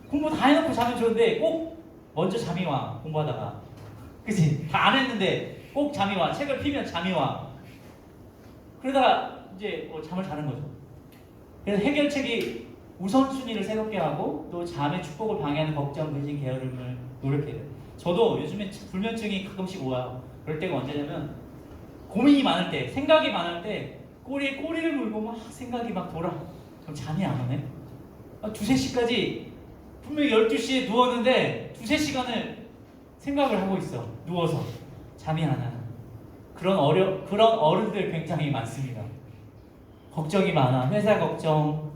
공부 다 해놓고 자면 좋은데 꼭 먼저 잠이 와. 공부하다가. 그지? 다 안 했는데 꼭 잠이 와. 책을 피면 잠이 와. 그러다가 이제 잠을 자는 거죠. 그래서 해결책이 우선순위를 새롭게 하고, 또 잠의 축복을 방해하는 걱정, 근심, 게으름을 노력해야 돼요. 저도 요즘에 불면증이 가끔씩 와요. 그럴 때가 언제냐면 고민이 많을 때, 생각이 많을 때 꼬리에 꼬리를 물고 막 생각이 막 돌아. 그럼 잠이 안 오네. 2, 3시까지 분명히 12시에 누웠는데 2, 3시간을 생각을 하고 있어. 누워서 잠이 안 와요. 그런 어른들 굉장히 많습니다. 걱정이 많아. 회사 걱정,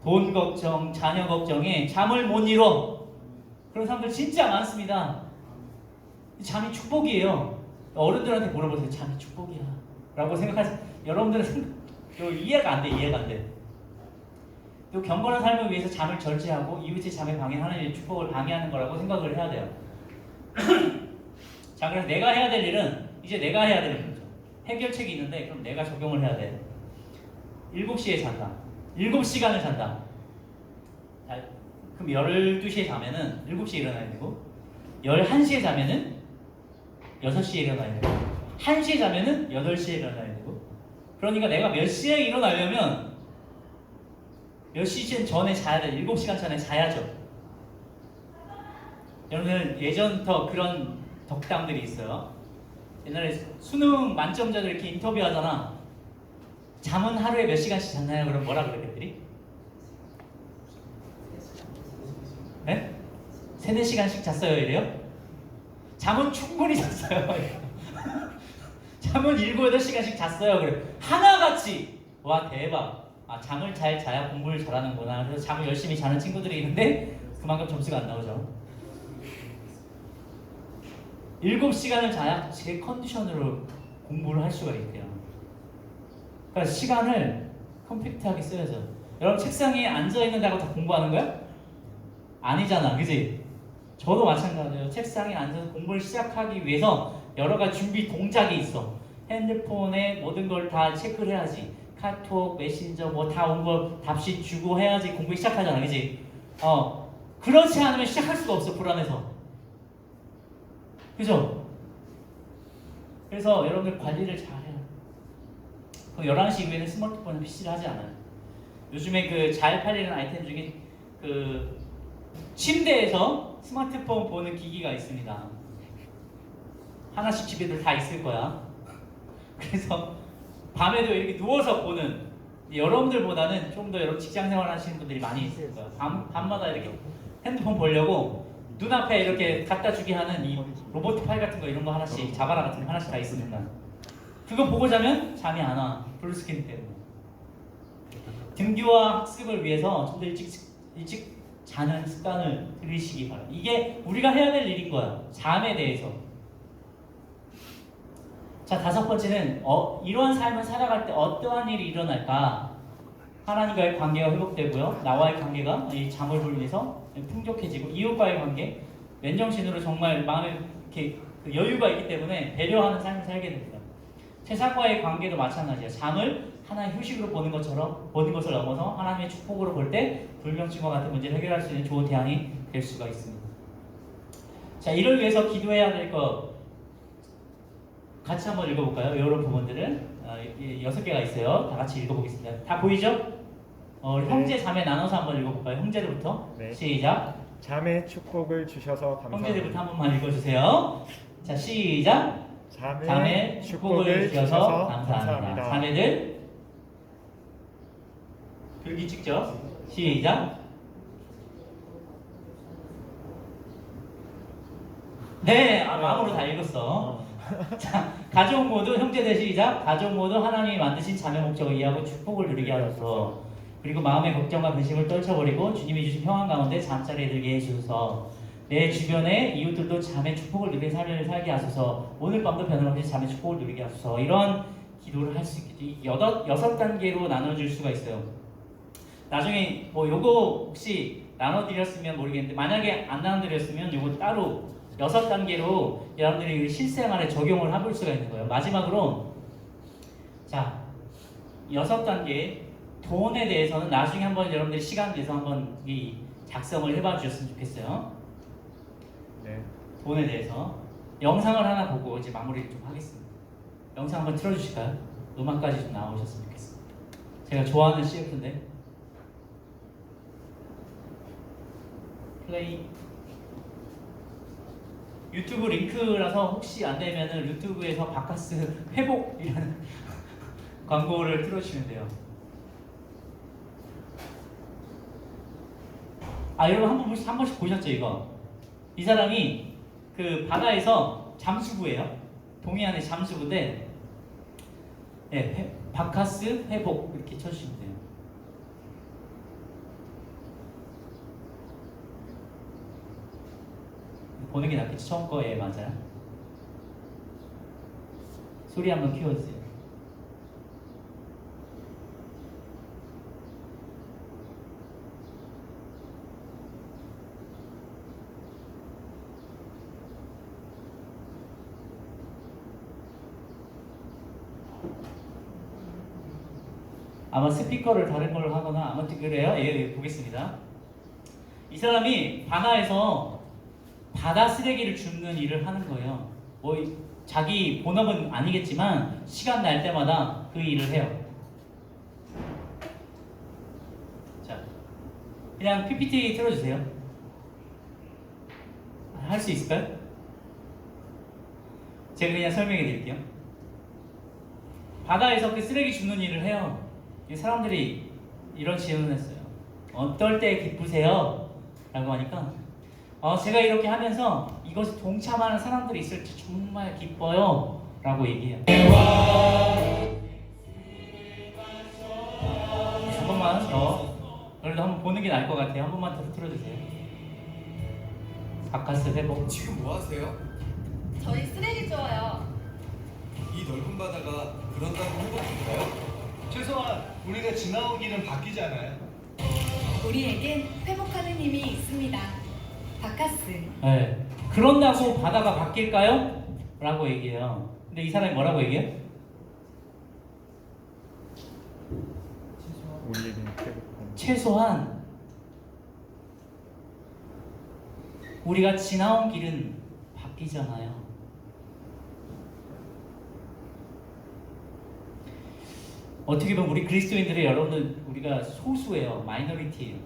돈 걱정, 자녀 걱정에 잠을 못 이뤄. 그런 사람들 진짜 많습니다. 잠이 축복이에요. 어른들한테 물어보세요. 잠이 축복이야 라고 생각하지. 여러분들은 이해가 안 돼. 이해가 안 돼. 또 경건한 삶을 위해서 잠을 절제하고 이웃의 잠에 방해, 하나님의 축복을 방해하는 거라고 생각을 해야 돼요. 자, 그래서 내가 해야 될 일은 이제 내가 해야 되는 거죠. 해결책이 있는데 그럼 내가 적용을 해야 돼. 7시에 잔다. 7시간을 잔다. 자, 그럼 12시에 자면은 7시에 일어나야 되고, 11시에 자면은 6시에 일어나야 되고, 1시에 자면은 8시에 일어나야 되고. 그러니까 내가 몇 시에 일어나려면 몇 시 전에 자야 돼. 7시간 전에 자야죠. 여러분들 예전부터 그런 덕담들이 있어요. 옛날에 수능 만점자들 이렇게 인터뷰하잖아. 잠은 하루에 몇 시간씩 잤나요? 그럼 뭐라 그랬겠더리? 네? 3, 4시간씩 잤어요 이래요? 잠은 충분히 잤어요. 잠은 7, 8시간씩 잤어요. 그래. 하나같이 와 대박. 잠을 잘 자야 공부를 잘하는구나. 그래서 잠을 열심히 자는 친구들이 있는데 그만큼 점수가 안 나오죠. 7시간을 자야 제 컨디션으로 공부를 할 수가 있대요. 그러니까 시간을 컴팩트하게 써야죠. 여러분 책상에 앉아있는다고 다 공부하는 거야? 아니잖아, 그지? 저도 마찬가지예요. 책상에 앉아서 공부를 시작하기 위해서 여러 가지 준비 동작이 있어. 핸드폰에 모든 걸 다 체크를 해야지. 카톡, 메신저 뭐 다 온 거 답시 주고 해야지 공부 시작하잖아, 그지? 그렇지 않으면 시작할 수가 없어, 불안해서. 그죠? 그래서 여러분들 관리를 잘해요. 11시 이후에는 스마트폰은 PC를 하지 않아요. 요즘에 그 잘 팔리는 아이템 중에 그 침대에서 스마트폰 보는 기기가 있습니다. 하나씩 집에들 다 있을 거야. 그래서 밤에도 이렇게 누워서 보는, 여러분들보다는 좀 더 여러분 직장생활 하시는 분들이 많이 있을 거야. 밤마다 이렇게 핸드폰 보려고 눈앞에 이렇게 갖다 주게 하는 이 로봇 팔 같은 거, 이런 거 하나씩, 자바라 같은 거 하나씩 다 있습니다. 그거 보고 자면 잠이 안 와. 블루스크린 때문에. 등교와 학습을 위해서 좀 더 일찍 자는 습관을 들이시기 바랍니다. 이게 우리가 해야 될 일인 거야. 잠에 대해서. 자, 다섯 번째는 이러한 삶을 살아갈 때 어떠한 일이 일어날까? 하나님과의 관계가 회복되고요. 나와의 관계가 이 잠을 돌리면서 풍족해지고 이웃과의 관계, 맨정신으로 정말 마음에 이렇게 그 여유가 있기 때문에 배려하는 삶을 살게 됩니다. 세상과의 관계도 마찬가지예요. 잠을 하나의 휴식으로 보는 것을 넘어서 하나님의 축복으로 볼 때 불면증과 같은 문제를 해결할 수 있는 좋은 대안이 될 수가 있습니다. 자, 이를 위해서 기도해야 될 것 같이 한번 읽어볼까요? 이런 부분들을 6개가 있어요. 다 같이 읽어보겠습니다. 다 보이죠? 우리
네.
형제 자매 나눠서 한번 읽어볼까요? 형제들부터
네.
시작.
잠의 축복을 주셔서 감사합니다.
형제들부터 한 번만 읽어주세요. 자, 시작. 자매 축복을 주셔서 감사합니다. 자매들 글귀 찍죠? 시작. 네, 마음으로 다 읽었어. 자, 가족 모두 형제들 시작. 가족 모두 하나님이 만드신 자매 목적을 이해하고 축복을 누리게 하소서. 그리고 마음의 걱정과 근심을 떨쳐버리고 주님이 주신 평안 가운데 잠자리에 들게 해주소서. 내 주변의 이웃들도 잠의 축복을 누리는 삶을 살게 하소서. 오늘 밤도 변함없이 잠의 축복을 누리게 하소서. 이런 기도를 할 수 있겠죠. 6단계로 나눠줄 수가 있어요. 나중에 뭐 요거 혹시 나눠드렸으면 모르겠는데 만약에 안 나눠드렸으면 요거 따로 6단계로 여러분들이 실생활에 적용을 해볼 수가 있는 거예요. 마지막으로 자 6단계 돈에 대해서는 나중에 한번 여러분들이 시간 내서 한번 이 작성을 해봐 주셨으면 좋겠어요.
네.
돈에 대해서 영상을 하나 보고 이제 마무리를 좀 하겠습니다. 영상 한번 틀어주실까요? 음악까지 좀 나오셨으면 좋겠습니다. 제가 좋아하는 CF인데 플레이. 유튜브 링크라서 혹시 안 되면은 유튜브에서 바카스 회복이라는 광고를 틀어주시면 돼요. 여러분 한 번씩 보셨죠 이거? 이 사람이 그 바다에서 잠수부예요. 동해안의 잠수부인데, 네, 바카스 회복 이렇게 쳐주시면 돼요. 보는 게 낫겠지. 처음 거에 맞아요. 소리 한번 키워주세요. 아마 스피커를 다른 걸로 하거나 아무튼 그래요. 예, 보겠습니다. 이 사람이 바다에서 바다 쓰레기를 줍는 일을 하는 거예요. 뭐 자기 본업은 아니겠지만 시간 날 때마다 그 일을 해요. 자, 그냥 PPT 틀어주세요. 할 수 있을까요? 제가 그냥 설명해 드릴게요. 바다에서 그 쓰레기 줍는 일을 해요. 사람들이 이런 질문을 했어요. 어떨 때 기쁘세요? 라고 하니까 제가 이렇게 하면서 이것에 동참하는 사람들이 있을 때 정말 기뻐요 라고 얘기해요. 한 번만 더 그래도 한번 보는 게 나을 것 같아요. 한 번만 더 틀어주세요. 바카스 회복.
지금 뭐 하세요?
저희 쓰레기 줘요.
이 넓은 바다가 그런다고 회복될까요?
최소한 우리가 지나온 길은 바뀌잖아요.
우리에겐 회복하는 힘이 있습니다. 바카스.
네. 그런다고 바다가 바뀔까요? 라고 얘기해요. 근데 이 사람이 뭐라고 얘기해요?
우리에게 회복하는.
최소한 우리가 지나온 길은 바뀌잖아요. 어떻게 보면 우리 그리스도인들의 여러분들 우리가 소수예요. 마이너리티예요.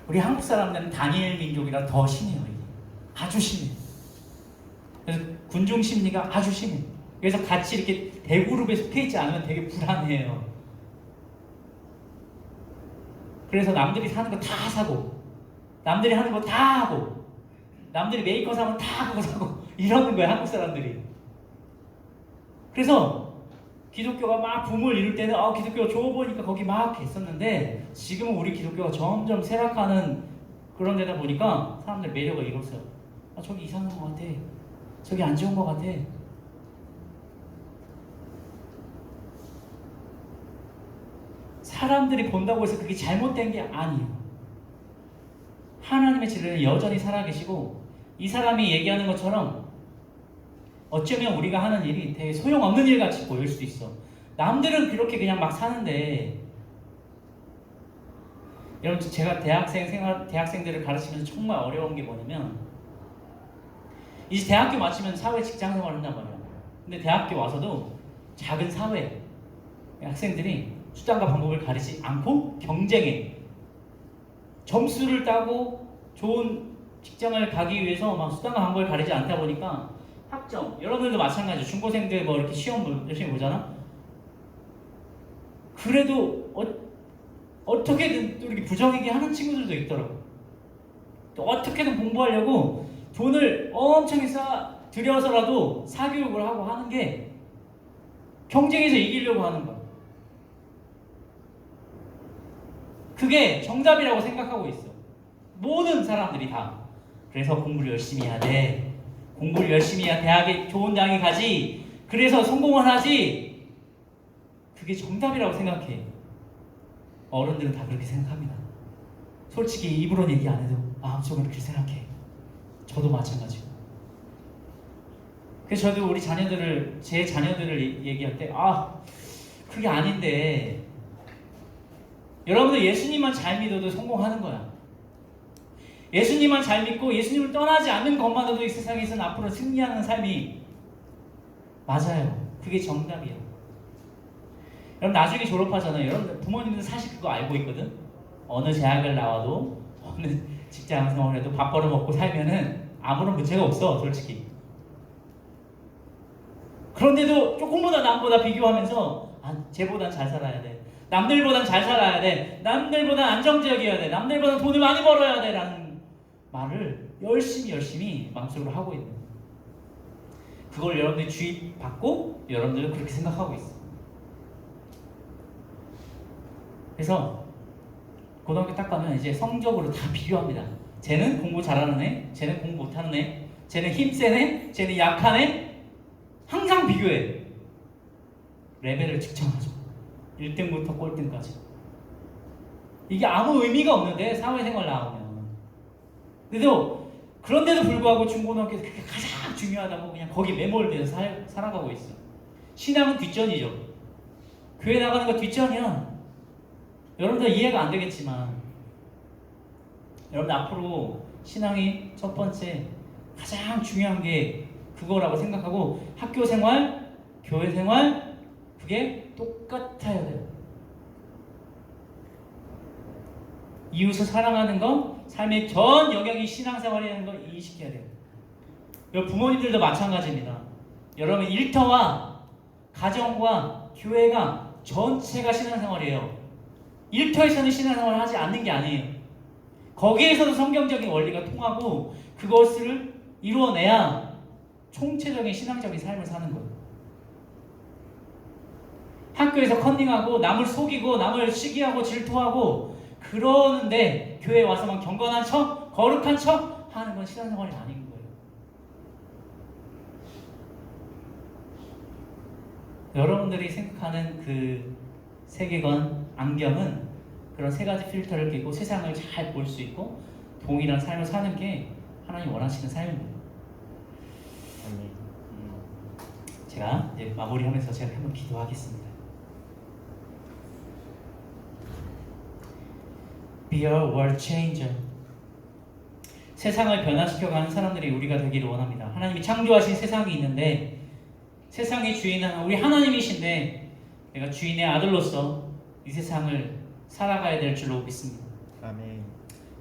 우리 한국 사람들은 다니엘 민족이라 더 심해요. 아주 심해요. 그래서 군중 심리가 아주 심해요. 그래서 같이 이렇게 대그룹에 속해 있지 않으면 되게 불안해요. 그래서 남들이 사는 거 다 사고, 남들이 하는 거 다 하고, 남들이 메이커 사면 다 그거 사고 이러는 거예요, 한국 사람들이. 그래서 기독교가 막 붐을 이룰 때는 기독교가 좋아 보니까 거기 막 했었는데 지금은 우리 기독교가 점점 쇠락하는 그런 데다 보니까 사람들 매력을 잃었어요. 저기 이상한 것 같아. 저기 안 좋은 것 같아. 사람들이 본다고 해서 그게 잘못된 게 아니에요. 하나님의 진리는 여전히 살아계시고 이 사람이 얘기하는 것처럼 어쩌면 우리가 하는 일이 되게 소용없는 일 같이 보일 수도 있어. 남들은 그렇게 그냥 막 사는데 여러분 제가 대학생들을 가르치면서 정말 어려운 게 뭐냐면 이제 대학교 마치면 사회 직장 생활을 한단 말이야. 근데 대학교 와서도 작은 사회 학생들이 수단과 방법을 가리지 않고 경쟁해. 점수를 따고 좋은 직장을 가기 위해서 막 수단과 방법을 가리지 않다 보니까 학점, 여러분들도 마찬가지죠. 중고생들 뭐 이렇게 시험 열심히 보잖아. 그래도 어떻게든 또 이렇게 부정행위 하는 친구들도 있더라고. 또 어떻게든 공부하려고 돈을 엄청 들여서라도 사교육을 하고 하는 게 경쟁에서 이기려고 하는 거야. 그게 정답이라고 생각하고 있어. 모든 사람들이 다. 그래서 공부를 열심히 해야 돼. 공부를 열심히 해야 좋은 대학에 가지. 그래서 성공을 하지. 그게 정답이라고 생각해. 어른들은 다 그렇게 생각합니다. 솔직히 입으로는 얘기 안 해도 마음속으로 그렇게 생각해. 저도 마찬가지고. 그래서 저도 제 자녀들을 얘기할 때 그게 아닌데 여러분들 예수님만 잘 믿어도 성공하는 거야. 예수님만 잘 믿고 예수님을 떠나지 않는 것만으로도 이 세상에서는 앞으로 승리하는 삶이 맞아요. 그게 정답이에요. 여러분 나중에 졸업하잖아요. 여러분 부모님들 사실 그거 알고 있거든. 어느 대학을 나와도 어느 직장 생활을 해도 밥 벌어먹고 살면은 아무런 문제가 없어 솔직히. 그런데도 조금보다 남보다 비교하면서 쟤보단 잘 살아야 돼. 남들보단 잘 살아야 돼. 남들보단 안정적이어야 돼. 남들보단 돈을 많이 벌어야 돼. 라는 말을 열심히 마음속으로 하고 있는 거예요. 그걸 여러분들이 주입받고 여러분들은 그렇게 생각하고 있어. 그래서 고등학교 딱 가면 이제 성적으로 다 비교합니다. 쟤는 공부 잘하는 애, 쟤는 공부 못하는 애, 쟤는 힘센 애, 쟤는 약한 애. 항상 비교해. 레벨을 측정하죠. 1등부터 꼴등까지. 이게 아무 의미가 없는데 사회생활 나오면. 그런데도 불구하고 중고등학교에서 그게 가장 중요하다고 그냥 거기 매몰돼서 살아가고 있어. 신앙은 뒷전이죠. 교회 나가는 거 뒷전이야. 여러분들 이해가 안 되겠지만 여러분들 앞으로 신앙이 첫 번째 가장 중요한 게 그거라고 생각하고 학교 생활, 교회 생활 그게 똑같아야 돼요. 이웃을 사랑하는 거 삶의 전 영역이 신앙생활이라는 걸 인식해야 돼요. 부모님들도 마찬가지입니다. 여러분 일터와 가정과 교회가 전체가 신앙생활이에요. 일터에서는 신앙생활을 하지 않는 게 아니에요. 거기에서도 성경적인 원리가 통하고 그것을 이루어내야 총체적인 신앙적인 삶을 사는 거예요. 학교에서 컨닝하고 남을 속이고 남을 시기하고 질투하고 그러는데 교회에 와서만 경건한 척, 거룩한 척 하는 건 신앙생활이 아닌 거예요. 여러분들이 생각하는 그 세계관, 안경은 그런 세 가지 필터를 끼고 세상을 잘 볼 수 있고 동일한 삶을 사는 게 하나님 원하시는 삶입니다. 제가 이제 마무리하면서 제가 한번 기도하겠습니다. Be a world changer. 세상을 변화시켜가는 사람들이 우리가 되기를 원합니다. 하나님이 창조하신 세상이 있는데 세상의 주인은 우리 하나님이신데 내가 주인의 아들로서 이 세상을 살아가야 될 줄로 믿습니다.
아멘.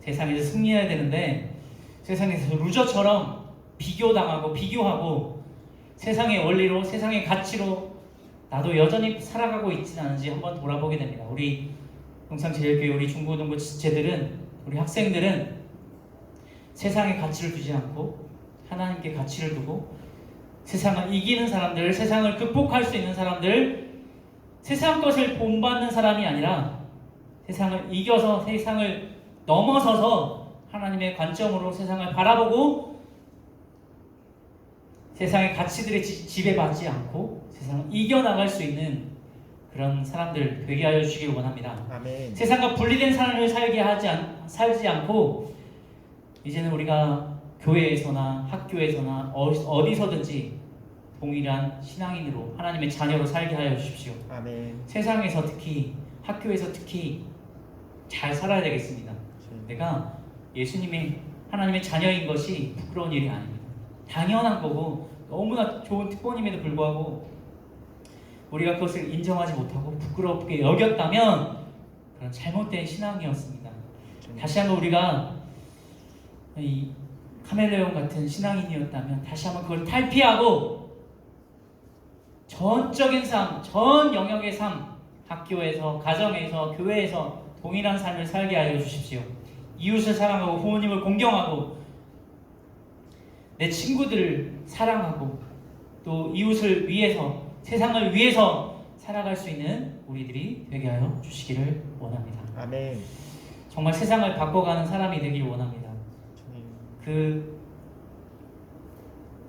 세상에서 승리해야 되는데 세상에서 루저처럼 비교당하고 비교하고 세상의 원리로 세상의 가치로 나도 여전히 살아가고 있지는 않은지 한번 돌아보게 됩니다. 우리 영상제일교회 우리 중고등부 지체들은 우리 학생들은 세상의 가치를 두지 않고 하나님께 가치를 두고 세상을 이기는 사람들, 세상을 극복할 수 있는 사람들, 세상 것을 본받는 사람이 아니라 세상을 이겨서 세상을 넘어서서 하나님의 관점으로 세상을 바라보고 세상의 가치들에 지배받지 않고 세상을 이겨나갈 수 있는 그런 사람들 되게 하여 주시길 원합니다.
아멘.
세상과 분리된 삶을 살지 않고 이제는 우리가 교회에서나 학교에서나 어디서든지 동일한 신앙인으로 하나님의 자녀로 살게 하여 주십시오.
아멘.
세상에서 특히 학교에서 특히 잘 살아야 되겠습니다. 내가 예수님의 하나님의 자녀인 것이 부끄러운 일이 아닙니다. 당연한 거고 너무나 좋은 특권임에도 불구하고 우리가 그것을 인정하지 못하고 부끄럽게 여겼다면 그런 잘못된 신앙이었습니다. 다시 한번 우리가 이 카멜레온 같은 신앙인이었다면 다시 한번 그걸 탈피하고 전적인 삶, 전 영역의 삶, 학교에서, 가정에서, 교회에서 동일한 삶을 살게 하여 주십시오. 이웃을 사랑하고 부모님을 공경하고 내 친구들을 사랑하고 또 이웃을 위해서 세상을 위해서 살아갈 수 있는 우리들이 되게 하여 주시기를 원합니다.
아멘.
정말 세상을 바꿔가는 사람이 되길 원합니다.
주님.
그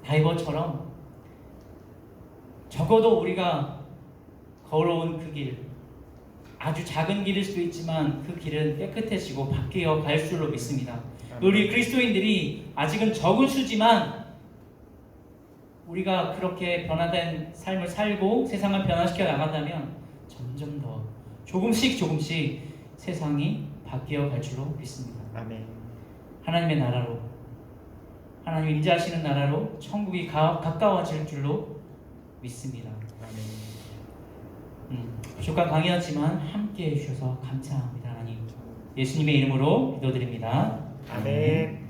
다이버처럼 적어도 우리가 걸어온 그 길, 아주 작은 길일 수도 있지만 그 길은 깨끗해지고 바뀌어 갈 줄로 믿습니다. 우리 그리스도인들이 아직은 적은 수지만 우리가 그렇게 변화된 삶을 살고 세상을 변화시켜 나간다면 점점 더 조금씩 세상이 바뀌어 갈 줄로 믿습니다.
아멘.
하나님의 나라로, 하나님 임재하시는 나라로 천국이 가까워질 줄로 믿습니다. 부족한 강의였지만 함께해 주셔서 감사합니다. 하나님 예수님의 이름으로 기도드립니다.
아멘.